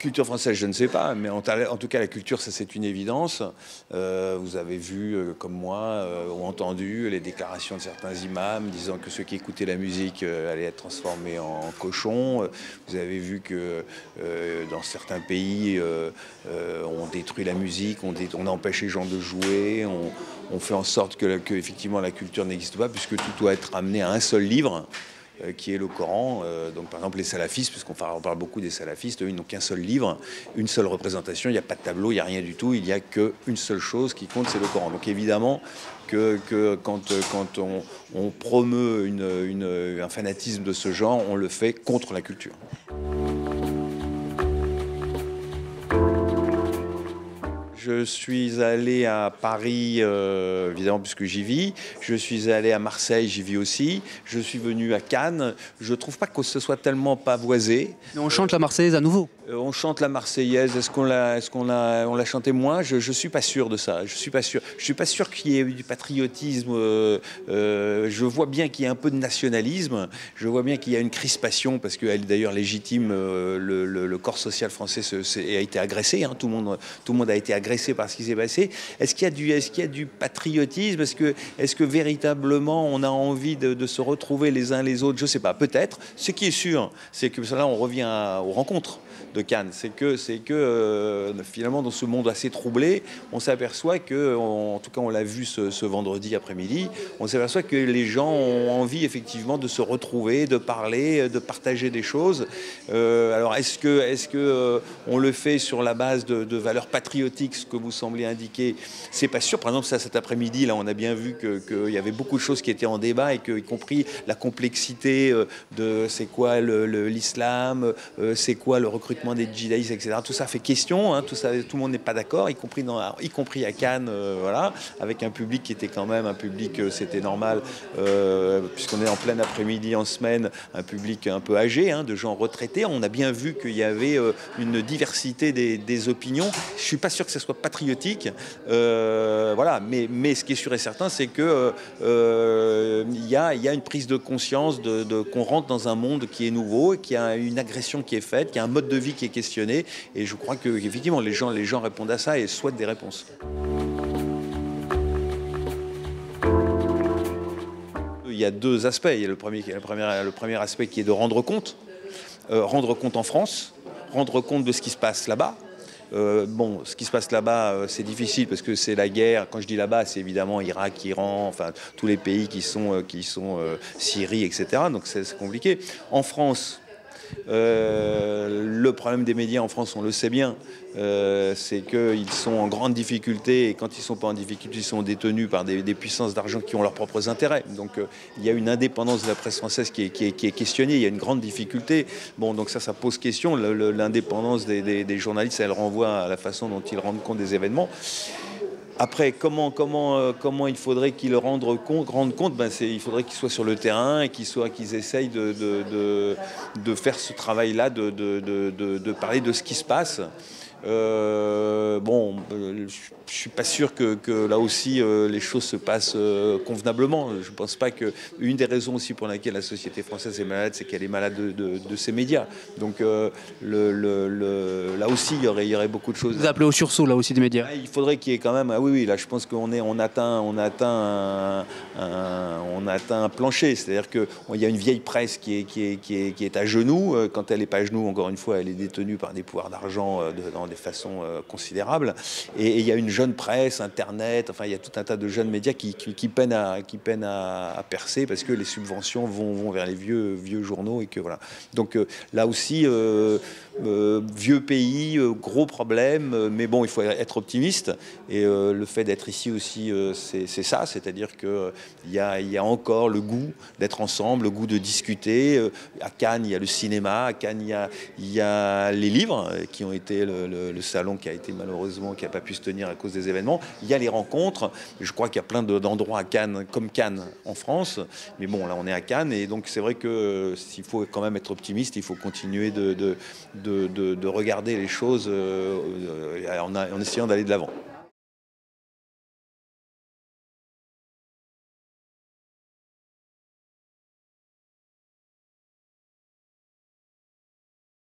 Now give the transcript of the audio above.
Culture française, je ne sais pas, mais en tout cas, la culture, ça c'est une évidence. Vous avez vu, comme moi, ou entendu les déclarations de certains imams disant que ceux qui écoutaient la musique allaient être transformés en cochons. Vous avez vu que dans certains pays, on détruit la musique, on empêche les gens de jouer, on fait en sorte que effectivement la culture n'existe pas, puisque tout doit être amené à un seul livre. Qui est le Coran. Donc par exemple les salafistes, puisqu'on parle beaucoup des salafistes, eux, ils n'ont qu'un seul livre, une seule représentation, il n'y a pas de tableau, il n'y a rien du tout, il n'y a qu'une seule chose qui compte, c'est le Coran. Donc évidemment que quand on promeut un fanatisme de ce genre, on le fait contre la culture. Je suis allé à Paris, évidemment, puisque j'y vis. Je suis allé à Marseille, j'y vis aussi. Je suis venu à Cannes. Je ne trouve pas que ce soit tellement pavoisé. Mais on chante la Marseillaise à nouveau. On chante la Marseillaise. Est-ce qu'on l'a chanté moins? Je suis pas sûr de ça. Je suis pas sûr. Je suis pas sûr qu'il y ait eu du patriotisme. Je vois bien qu'il y a un peu de nationalisme. Je vois bien qu'il y a une crispation parce qu'elle est d'ailleurs légitime. Le corps social français a été agressé. Hein. Tout le monde a été agressé par ce qui s'est passé. Est-ce qu'il y a du patriotisme? Est-ce que véritablement on a envie de se retrouver les uns les autres? Je sais pas. Peut-être. Ce qui est sûr, c'est que là on revient aux rencontres de Cannes, c'est que finalement dans ce monde assez troublé, on s'aperçoit que, en tout cas on l'a vu ce vendredi après-midi, on s'aperçoit que les gens ont envie effectivement de se retrouver, de parler, de partager des choses. Alors est-ce que on le fait sur la base de valeurs patriotiques, ce que vous semblez indiquer? C'est pas sûr. Par exemple, ça, cet après-midi, là, on a bien vu qu'il y avait beaucoup de choses qui étaient en débat et que, y compris la complexité de c'est quoi l'islam, c'est quoi le recrutement des djihadistes, etc. Tout ça fait question, hein, tout le monde n'est pas d'accord, y compris à Cannes, voilà, avec un public qui était quand même un public, c'était normal, puisqu'on est en plein après-midi, en semaine, un public un peu âgé, hein, de gens retraités. On a bien vu qu'il y avait une diversité des opinions. Je suis pas sûr que ce soit patriotique, voilà, mais ce qui est sûr et certain, c'est que il y a une prise de conscience qu'on rentre dans un monde qui est nouveau, qu'il y a une agression qui est faite, qu'il y a un mode de vie qui est questionné, et je crois qu'effectivement les gens répondent à ça et souhaitent des réponses. Il y a deux aspects. Il y a le premier aspect qui est de rendre compte en France, rendre compte de ce qui se passe là-bas. Bon, ce qui se passe là-bas, c'est difficile parce que c'est la guerre. Quand je dis là-bas, c'est évidemment Irak, Iran, enfin tous les pays qui sont Syrie, etc. Donc c'est compliqué. En France, le problème des médias en France, on le sait bien, c'est qu'ils sont en grande difficulté, et quand ils ne sont pas en difficulté, ils sont détenus par des puissances d'argent qui ont leurs propres intérêts. Donc il y a une indépendance de la presse française qui est questionnée, il y a une grande difficulté. Bon, donc ça pose question. L'indépendance des journalistes, elle renvoie à la façon dont ils rendent compte des événements. Après, comment il faudrait qu'ils rendent compte, il faudrait qu'ils soient sur le terrain et qu'ils essayent de faire ce travail-là, de parler de ce qui se passe. Bon, je suis pas sûr que là aussi les choses se passent convenablement. Je pense pas que une des raisons aussi pour laquelle la société française est malade, c'est qu'elle est malade de ses médias. Donc là aussi il y aurait beaucoup de choses. Vous appelez au sursaut là aussi des médias. Il faudrait qu'il y ait quand même. Ah oui, là je pense qu'on atteint un plancher. C'est-à-dire qu'il y a une vieille presse qui est à genoux. Quand elle n'est pas à genoux, encore une fois, elle est détenue par des pouvoirs d'argent dans des façons considérables. Et il y a une jeune presse, Internet, enfin il y a tout un tas de jeunes médias qui peinent à percer parce que les subventions vont vers les vieux journaux et que voilà. Donc là aussi, vieux pays, gros problème, mais bon, il faut être optimiste. Et le fait d'être ici aussi, c'est ça, c'est-à-dire qu'il y a encore le goût d'être ensemble, le goût de discuter. À Cannes, il y a le cinéma, à Cannes, il y a les livres qui ont été le salon qui a été malheureusement, qui n'a pas pu se tenir à cause des événements. Il y a les rencontres. Je crois qu'il y a plein d'endroits à Cannes, comme Cannes en France. Mais bon, là, on est à Cannes. Et donc, c'est vrai que s'il faut quand même être optimiste, il faut continuer de regarder les choses en essayant d'aller de l'avant.